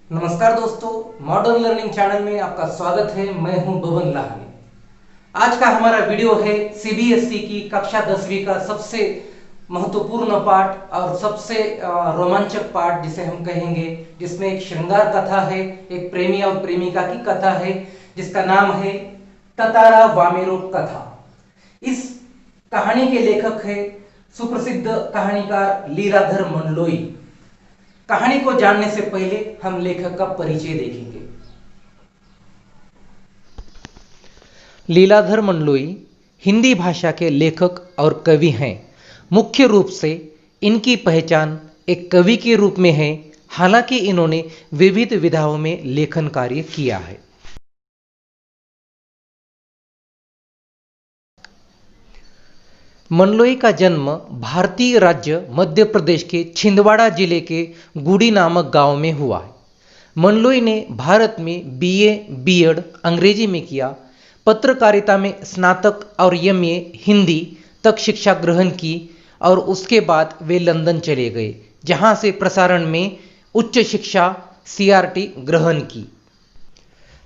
नमस्कार दोस्तों, modern learning channel में आपका स्वागत है। मैं हूं बबन लाहनी। आज का हमारा वीडियो है सीबीएसई की कक्षा 10वीं का सबसे महत्वपूर्ण पाठ और सबसे रोमांचक पाठ जिसे हम कहेंगे, जिसमें एक श्रृंगार कथा है, एक प्रेमी और प्रेमिका की कथा है, जिसका नाम है ततारा वामेरो कथा। इस कहानी के लेखक है सुप्रसिद्ध कहानीकार लीलाधर मंडलोई। कहानी को जानने से पहले हम लेखक का परिचय देखेंगे। लीलाधर मंडलोई हिंदी भाषा के लेखक और कवि हैं। मुख्य रूप से इनकी पहचान एक कवि के रूप में है, हालांकि इन्होंने विविध विधाओं में लेखन कार्य किया है। मंडलोई का जन्म भारतीय राज्य मध्य प्रदेश के छिंदवाड़ा जिले के गुड़ी नामक गांव में हुआ है। मंडलोई ने भारत में बीए, बीएड अंग्रेजी में किया, पत्रकारिता में स्नातक और एमए हिंदी तक शिक्षा ग्रहण की और उसके बाद वे लंदन चले गए, जहां से प्रसारण में उच्च शिक्षा सीआरटी ग्रहण की।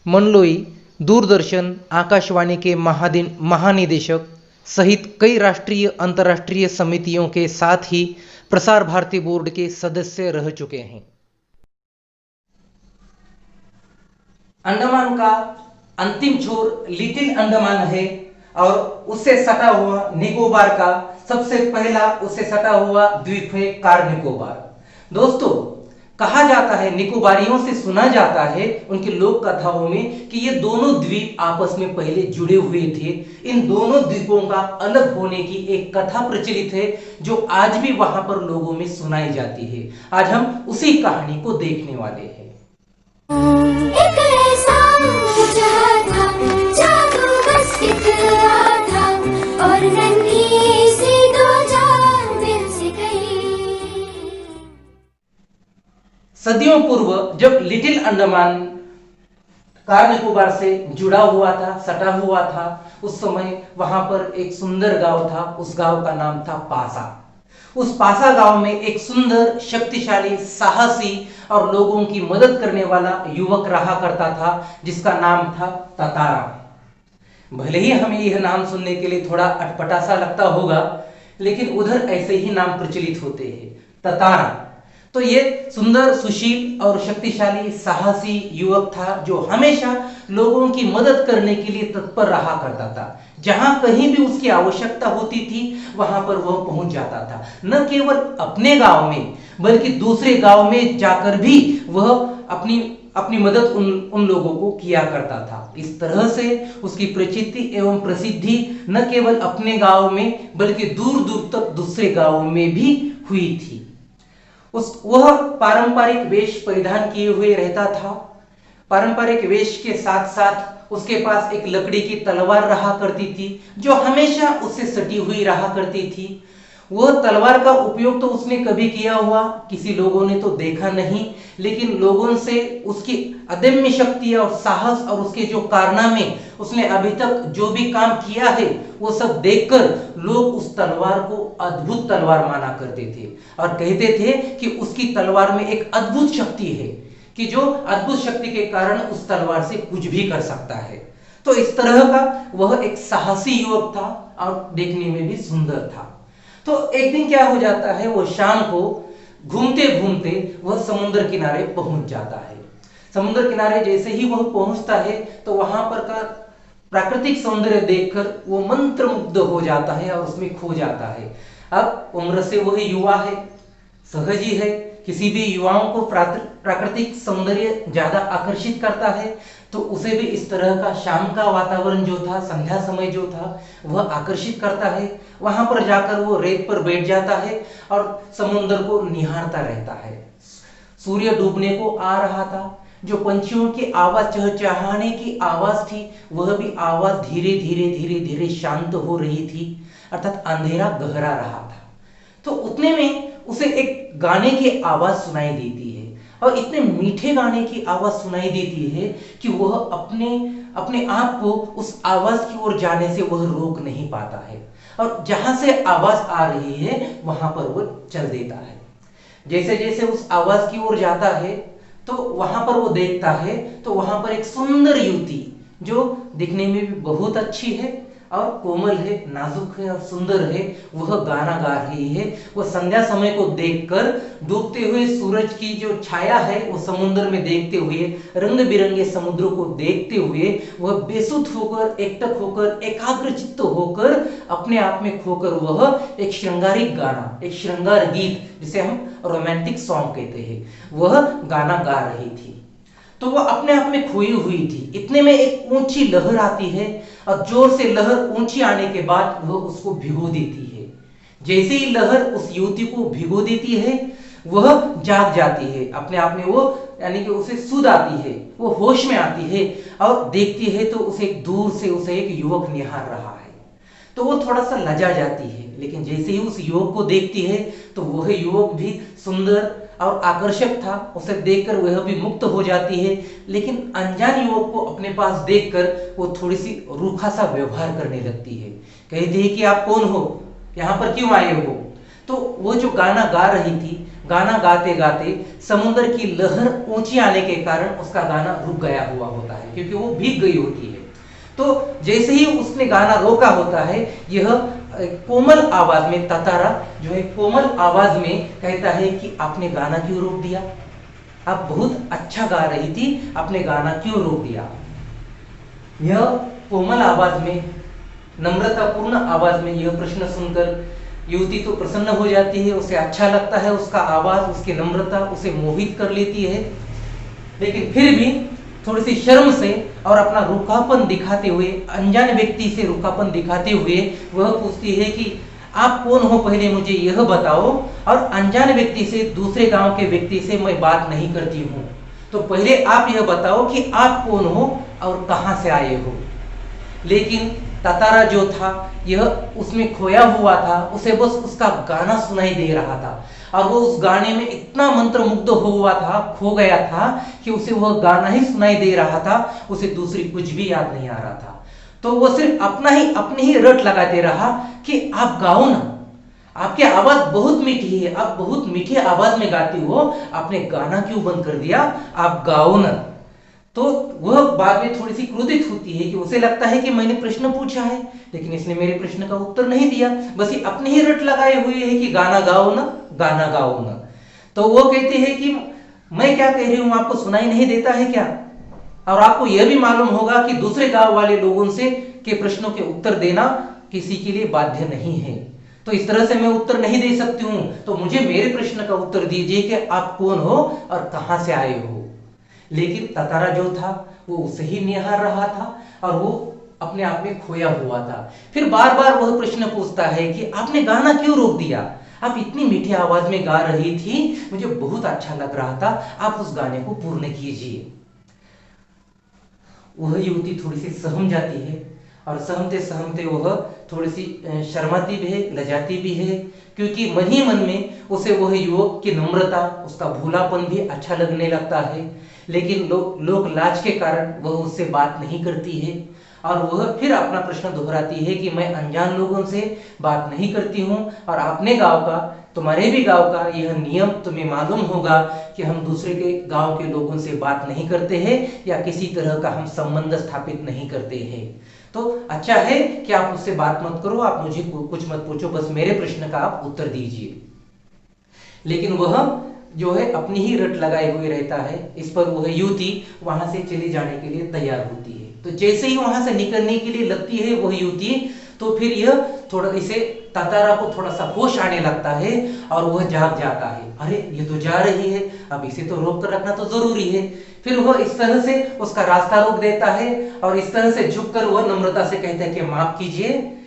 मंडलोई दूरदर्शन, आकाशवाणी के महानिदेशक सहित कई राष्ट्रीय अंतर्राष्ट्रीय समितियों के साथ ही प्रसार भारती बोर्ड के सदस्य रह चुके हैं। अंडमान का अंतिम छोर लिटिल अंडमान है और उससे सटा हुआ निकोबार का सबसे पहला उससे सटा हुआ द्वीप है कार निकोबार। दोस्तों, कहा जाता है, निकोबारियों से सुना जाता है उनकी लोक कथाओं में कि ये दोनों द्वीप आपस में पहले जुड़े हुए थे। इन दोनों द्वीपों का अलग होने की एक कथा प्रचलित है जो आज भी वहां पर लोगों में सुनाई जाती है। आज हम उसी कहानी को देखने वाले हैं। एक ऐसा जहां था, जादू बस इतना था और नन्ही सी दो जान दिल से गई। सदियों पूर्व जब लिटिल अंडमान कार निकोबार से जुड़ा हुआ था, सटा हुआ था, उस समय वहां पर एक सुंदर गांव था। उस गांव का नाम था पासा। उस पासा गांव में एक सुंदर, शक्तिशाली, साहसी और लोगों की मदद करने वाला युवक रहा करता था, जिसका नाम था ततारा। भले ही हमें यह नाम सुनने के लिए थोड़ा अटपटा सा लगता होगा, लेकिन उधर ऐसे ही नाम प्रचलित होते हैं, ततारा। तो ये सुंदर, सुशील और शक्तिशाली, साहसी युवक था जो हमेशा लोगों की मदद करने के लिए तत्पर रहा करता था। जहां कहीं भी उसकी आवश्यकता होती थी वहां पर वह पहुंच जाता था। न केवल अपने गांव में बल्कि दूसरे गांव में जाकर भी वह अपनी मदद उन लोगों को किया करता था। इस तरह से उसकी प्रचिति एवं प्रसिद्धि न केवल अपने गांव में बल्कि दूर दूर तक दूसरे गांवों में भी हुई थी। वह पारंपरिक वेश परिधान किए हुए रहता था। पारंपरिक वेश के साथ साथ उसके पास एक लकड़ी की तलवार रहा करती थी जो हमेशा उससे सटी हुई रहा करती थी। वह तलवार का उपयोग तो उसने कभी किया हुआ किसी लोगों ने तो देखा नहीं, लेकिन लोगों से उसकी अदम्य शक्ति और साहस और उसके जो कारनामे, उसने अभी तक जो भी काम किया है, वो सब देखकर लोग उस तलवार को अद्भुत तलवार माना करते थे और कहते थे कि उसकी तलवार में एक अद्भुत शक्ति है, कि जो अद्भुत शक्ति के कारण उस तलवार से कुछ भी कर सकता है। तो इस तरह का वह एक साहसी युवक था और देखने में भी सुंदर था। तो एक दिन क्या हो जाता है, वो शाम को घूमते घूमते वह समुद्र किनारे पहुंच जाता है। समुद्र किनारे जैसे ही वह पहुंचता है तो वहां पर का प्राकृतिक सौंदर्य देखकर वो मंत्रमुग्ध हो जाता है और उसमें खो जाता है। अब उम्र से वह युवा है, सहज ही है, किसी भी युवाओं को प्राकृतिक सौंदर्य ज्यादा आकर्षित करता है, तो उसे भी इस तरह का शाम का वातावरण जो था, संध्या समय जो था, वह आकर्षित करता है। वहां पर जाकर वो रेत पर बैठ जाता है और समुद्र को निहारता रहता है। सूर्य डूबने को आ रहा था। जो पंछियों की आवाज, चहचहाने की आवाज थी, वह भी आवाज धीरे धीरे धीरे धीरे शांत हो रही थी, अर्थात अंधेरा गहरा रहा था। तो उतने में उसे एक गाने की आवाज सुनाई देती है और इतने मीठे गाने की आवाज सुनाई देती है कि वह अपने आप को उस आवाज की ओर जाने से वह रोक नहीं पाता है और जहां से आवाज आ रही है वहां पर वह चल देता है। जैसे जैसे उस आवाज की ओर जाता है तो वहां पर वो देखता है तो वहां पर एक सुंदर युवती जो दिखने में भी बहुत अच्छी है और कोमल है, नाजुक है और सुंदर है, वह गाना गा रही है। वह संध्या समय को देखकर डूबते हुए सूरज की जो छाया है वो समुद्र में देखते हुए, रंग बिरंगे समुद्रों को देखते हुए वह बेसुध होकर, एकटक होकर, एकाग्रचित्त होकर, अपने आप में खोकर वह एक श्रृंगारिक गाना, एक श्रृंगार गीत जिसे हम रोमांटिक सॉन्ग कहते हैं, वह गाना गा रही थी। तो वह अपने आप में खोई हुई थी। इतने में एक ऊंची लहर आती है और जोर से लहर ऊंची आने के बाद वह उसको भिगो देती है। जैसे ही लहर उस युवती को भिगो देती है वह जाग जाती है अपने आप में, वो यानी कि उसे सुध आती है, वो होश में आती है और देखती है तो उसे दूर से उसे एक युवक निहार रहा है। तो वो थोड़ा सा लजा जाती है, लेकिन जैसे ही उस युवक को देखती है तो वह युवक भी सुंदर और आकर्षक था, उसे देखकर वह भी मुक्त हो जाती है। लेकिन अनजान युवक को अपने पास देखकर वो थोड़ी सी रूखा सा व्यवहार करने लगती है। कहती है कि आप कौन हो, यहाँ पर क्यों आए हो? तो वो जो गाना गा रही थी, गाना गाते गाते समुद्र की लहर ऊंची आने के कारण उसका गाना रुक गया हुआ होता है, क्योंकि वो भीग गई होती है। तो जैसे ही उसने गाना रोका होता है, यह कोमल आवाज में ततारा जो है कोमल आवाज में कहता है कि आपने गाना क्यों रोक दिया? आप बहुत अच्छा गा रही थी, आपने गाना क्यों रोक दिया? यह कोमल आवाज में, नम्रतापूर्ण आवाज में यह प्रश्न सुनकर युवती तो प्रसन्न हो जाती है, उसे अच्छा लगता है, उसका आवाज, उसकी नम्रता उसे मोहित कर लेती है। लेकिन फिर भी थोड़ी सी शर्म से और अपना रूखापन दिखाते हुए, अनजान व्यक्ति से रूखापन दिखाते हुए वह पूछती है कि आप कौन हो, पहले मुझे यह बताओ। और अनजान व्यक्ति से, दूसरे गांव के व्यक्ति से मैं बात नहीं करती हूँ, तो पहले आप यह बताओ कि आप कौन हो और कहां से आए हो। लेकिन ततारा जो था यह उसमें खोया हुआ था, उसे बस उसका गाना सुनाई दे रहा था और वो उस गाने में इतना मंत्रमुग्ध हुआ था, खो गया था कि उसे वह गाना ही सुनाई दे रहा था, उसे दूसरी कुछ भी याद नहीं आ रहा था। तो वो सिर्फ अपने ही रट लगाते रहा कि आप गाओ ना, आपकी आवाज बहुत मीठी है, आप बहुत मीठी आवाज में गाती हो, आपने गाना क्यों बंद कर दिया, आप गाओ ना। तो वह बाद में थोड़ी सी क्रोधित होती है कि उसे लगता है कि मैंने प्रश्न पूछा है लेकिन इसने मेरे प्रश्न का उत्तर नहीं दिया, बस ये अपने ही रट लगाए हुए है कि गाना गाओ ना, गाना गाओ ना। तो वो कहती है कि मैं क्या कह रही हूं, आपको सुनाई नहीं देता है क्या? और आपको यह भी मालूम होगा कि दूसरे गांव वाले लोगों से के प्रश्नों के उत्तर देना किसी के लिए बाध्य नहीं है, तो इस तरह से मैं उत्तर नहीं दे सकती हूं। तो मुझे मेरे प्रश्न का उत्तर दीजिए कि आप कौन हो और कहां से आए हो। लेकिन ततारा जो था वो उसे ही निहार रहा था और वो अपने आप में खोया हुआ था। फिर बार बार वह प्रश्न पूछता है कि आपने गाना क्यों रोक दिया? आप इतनी मीठी आवाज में गा रही थी, मुझे बहुत अच्छा लग रहा था, आप उस गाने को पूर्ण कीजिए। वह युवती थोड़ी सी सहम जाती है और सहमते सहमते वह थोड़ी सी शर्माती भी है, लजाती भी है, क्योंकि मन ही मन में उसे वह युवक की नम्रता, उसका भोलापन भी अच्छा लगने लगता है। लेकिन लोग लाज के कारण वह उससे बात नहीं करती है और वह फिर अपना प्रश्न दोहराती है कि मैं अनजान लोगों से बात नहीं करती हूँ और अपने गांव का, तुम्हारे भी गांव का यह नियम तुम्हें मालूम होगा कि हम दूसरे के गांव के लोगों से बात नहीं करते हैं या किसी तरह का हम संबंध स्थापित नहीं करते हैं। तो अच्छा है कि आप मुझसे बात मत करो, आप मुझे कुछ मत पूछो, बस मेरे प्रश्न का आप उत्तर दीजिए। लेकिन वह जो है अपनी ही रट लगाए हुए रहता है। इस पर वह युवती वहां से चले जाने के लिए तैयार होती है। तो जैसे ही वहां से निकलने के लिए लगती है वह युवती, तो फिर यह थोड़ा इसे ततारा को थोड़ा सा होश आने लगता है और वह जाग जाता है, अरे ये तो जा रही है, अब इसे तो रोक कर रखना तो जरूरी है। फिर वह इस तरह से उसका रास्ता रोक देता है और इस तरह से झुककर वह नम्रता से कहता है कि माफ कीजिए,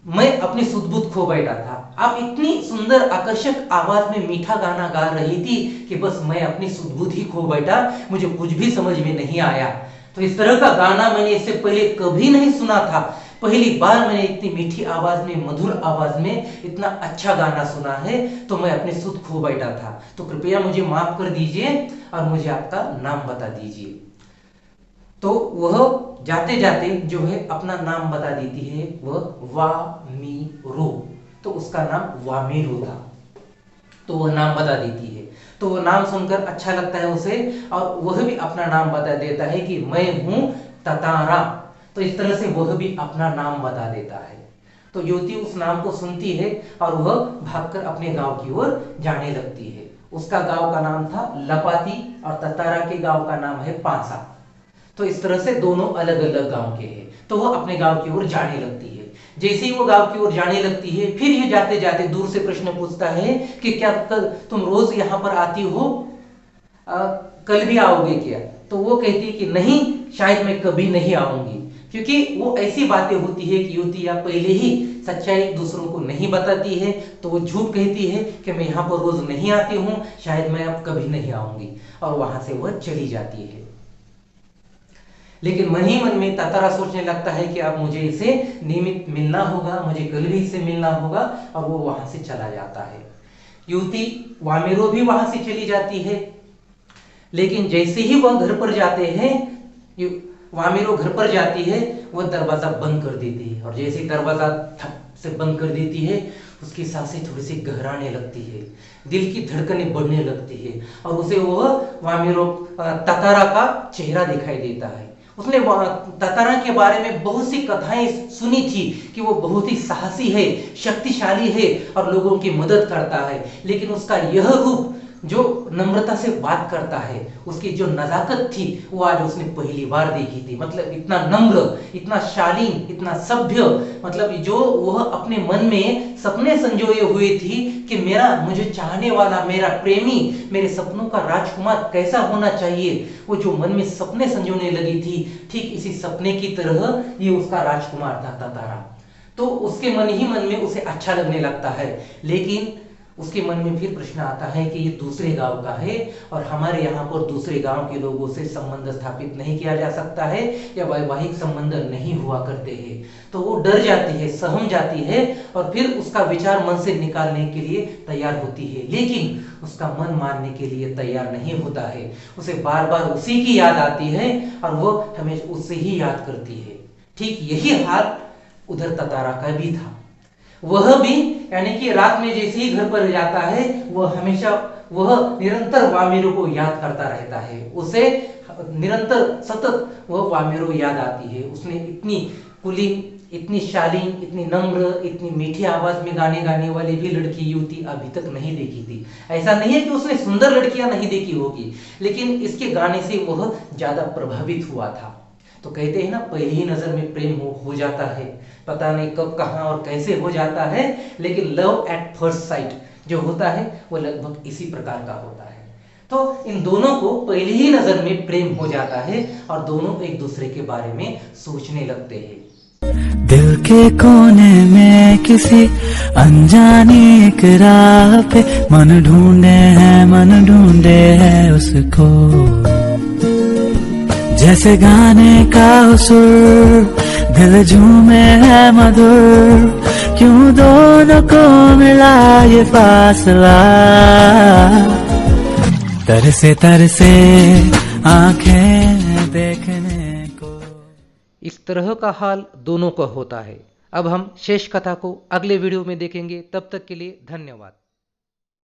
मैं अपनी सुध-बुध खो बैठा था। आप इतनी सुंदर आकर्षक आवाज में मीठा गाना गा रही थी कि बस मैं अपनी सुध-बुध ही खो बैठा, मुझे कुछ भी समझ में नहीं आया। तो इस तरह का गाना मैंने इससे पहले कभी नहीं सुना था, पहली बार मैंने इतनी मीठी आवाज में, मधुर आवाज में इतना अच्छा गाना सुना है, तो मैं अपने सुध खो बैठा था। तो कृपया मुझे माफ कर दीजिए और मुझे आपका नाम बता दीजिए। तो वह जाते जाते जो है अपना नाम बता देती है, वह वामीरो। तो उसका नाम वामीरो था। तो वह नाम बता देती है। तो वो नाम सुनकर अच्छा लगता है उसे, और वह भी अपना नाम बता देता है कि मैं हूँ ततारा। तो इस तरह से वह भी अपना नाम बता देता है। तो युवती उस नाम को सुनती है और वह भागकर अपने गांव की ओर जाने लगती है। उसका गांव का नाम था लपाती और ततारा के गांव का नाम है पांसा। तो इस तरह से दोनों अलग अलग गांव के हैं। तो वह अपने गांव की ओर जाने लगती है। जैसे ही वो गांव की ओर जाने लगती है, फिर ये जाते जाते दूर से प्रश्न पूछता है कि क्या तुम रोज यहाँ पर आती हो, कल भी आओगे क्या? तो वो कहती है कि नहीं, शायद मैं कभी नहीं आऊंगी। क्योंकि वो ऐसी बातें होती है कि युवती या पहले ही सच्चाई दूसरों को नहीं बताती है, तो वो झूठ कहती है कि मैं यहाँ पर रोज नहीं आती हूँ, शायद मैं अब कभी नहीं आऊंगी, और वहां से वह चली जाती है। लेकिन मन ही मन में ततारा सोचने लगता है कि अब मुझे इसे नियमित मिलना होगा, मुझे कल भी इसे मिलना होगा, और वो वहां से चला जाता है। युवती वामेरो भी वहां से चली जाती है। लेकिन जैसे ही वह घर पर जाते हैं, वामेरो घर पर जाती है, वह दरवाजा बंद कर देती है, और जैसे ही दरवाजा थप से बंद कर देती है, उसकी सांसें थोड़ी सी गहराने लगती है, दिल की धड़कनें बढ़ने लगती है, और उसे वह वामेरो ततारा का चेहरा दिखाई देता है। उसने ततारा के बारे में बहुत सी कथाएं सुनी थी कि वो बहुत ही साहसी है, शक्तिशाली है और लोगों की मदद करता है। लेकिन उसका यह रूप जो नम्रता से बात करता है, उसकी जो नजाकत थी, वो आज उसने पहली बार देखी थी। मतलब इतना नम्र, इतना शालीन, इतना सभ्य, मतलब जो वह अपने मन में सपने संजोए हुए थी कि मुझे चाहने वाला, मेरा प्रेमी, मेरे सपनों का राजकुमार कैसा होना चाहिए, वो जो मन में सपने संजोने लगी थी, ठीक इसी सपने की तरह ये उसका राजकुमार था ततारा। तो उसके मन ही मन में उसे अच्छा लगने लगता है। लेकिन उसके मन में फिर प्रश्न आता है कि ये दूसरे गांव का है, और हमारे यहाँ पर दूसरे गांव के लोगों से संबंध स्थापित नहीं किया जा सकता है, या वैवाहिक संबंध नहीं हुआ करते हैं। तो वो डर जाती है, सहम जाती है, और फिर उसका विचार मन से निकालने के लिए तैयार होती है। लेकिन उसका मन मानने के लिए तैयार नहीं होता है। उसे बार बार उसी की याद आती है, और वो हमेशा उससे ही याद करती है। ठीक यही हाल उधर ततारा का भी था। वह भी, यानी कि रात में जैसे ही घर पर जाता है, वह निरंतर वामेरो को याद करता रहता है। उसे निरंतर सतत वह वामेरो याद आती है। उसने इतनी कुलीन, इतनी शालीन, इतनी नम्र, इतनी मीठी आवाज में गाने गाने वाली भी लड़की युवती अभी तक नहीं देखी थी। ऐसा नहीं है कि उसने सुंदर लड़कियां नहीं देखी होगी, लेकिन इसके गाने से वह ज्यादा प्रभावित हुआ था। तो कहते हैं ना, पहली ही नजर में प्रेम हो जाता है। पता नहीं कब, कहां और कैसे हो जाता है, लेकिन लव एट फर्स्ट साइट जो होता है वो लगभग इसी प्रकार का होता है। तो इन दोनों को पहली ही नजर में प्रेम हो जाता है, और दोनों एक दूसरे के बारे में सोचने लगते हैं। दिल के कोने में किसी अनजानी एक राह पे मन ढूंढे है उसको, जैसे गाने का सुर दिल झूमे है मधुर, क्यों दोनों को मिला ये फासला, तरसे आंखें देखने को। इस तरह का हाल दोनों का होता है। अब हम शेष कथा को अगले वीडियो में देखेंगे। तब तक के लिए धन्यवाद।